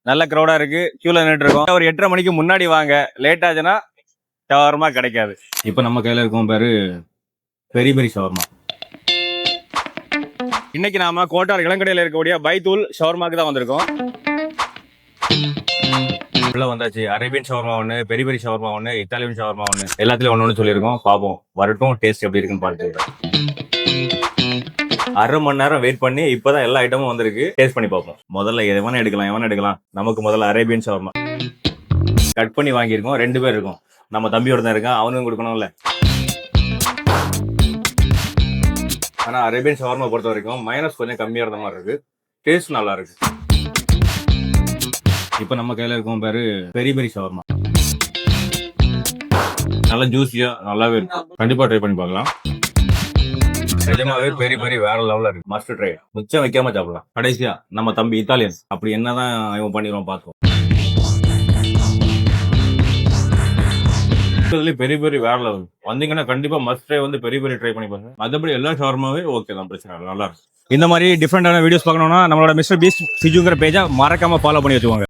நல்ல க்ரௌடா இருக்கு. கியூல நின்னுட்டு இருக்கோம். ஒரு 8:30 மணிக்கு முன்னாடி வாங்க. லேட் ஆச்சுன்னா ஷவர்மா கிடைக்காது. இப்போ நம்ம கையில இருக்கும் பேரு பெரி பெரி ஷவர்மா. இன்னைக்கு நாம கோட்டார் இளங்கடையில இருக்கக்கூடிய பைத்தூல் ஷவர்மாக்கு தான் வந்திருக்கோம். உள்ள வந்தாச்சு. அரேபியன் ஷவர்மா ஒன்று, பெரி பெரி ஷவர்மா ஒன்று, இத்தாலியன் ஷவர்மா ஒன்று, எல்லாத்துலயும் ஒன்று சொல்லியிருக்கோம். பார்ப்போம், வரட்டும், டேஸ்ட் எப்படி இருக்குன்னு பார்த்து. அரை மணி நேரம் வெயிட் பண்ணி இப்பதான் எல்லா ஐட்டமும் வந்திருக்கு. டேஸ்ட் பண்ணி பார்ப்போம். முதல்ல எவனை எடுக்கலாம். நமக்கு முதல்ல அரேபியன் ஷவர்மா கட் பண்ணி வாங்கியிருக்கோம். 2 பேர் இருக்கும். நம்ம தம்பியோட தான் இருக்கான், அவனுக்கும் கொடுக்கணும்ல. ஆனா அரேபியன் ஷவர்மா பொறுத்த வரைக்கும் மைனஸ் கொஞ்சம் கம்மியா இருந்த மாதிரி இருக்கு. டேஸ்ட் நல்லா இருக்கு. இப்போ நம்ம கையில இருக்கும் பேரு பெரி பெரி ஷவர்மா. நல்லா ஜூஸியா நல்லாவே இருக்கு. கண்டிப்பா ட்ரை பண்ணி பார்க்கலாம். நிஜமாவே பெரி பெரி வேற லெவல்ல இருக்கு. Must try. மிச்சம் வைக்காம சாப்பிடலாம். கடைசியா நம்ம தம்பி இத்தாலியன், அப்படி என்னதான் இவன் பண்ணிடுவான் பார்ப்போம். பெரிய பெரிய வேற லெவல். வந்தீங்கன்னா கண்டிப்பா மஸ்ட் ட்ரை வந்து பெரிய பெரிய ட்ரை பண்ணி பாருங்க. மற்றபடி எல்லா ஷவர்மாவே ஓகே தான், பிரச்சனை இல்லை, நல்லா இருக்கு. இந்த மாதிரி டிஃப்ரெண்டான வீடியோஸ் பார்க்கணும்னா நம்மளோட மிஸ்டர் பீஸ்ட் சிஜுங்கிற பேஜை மறக்காம ஃபாலோ பண்ணி வச்சுக்கோங்க.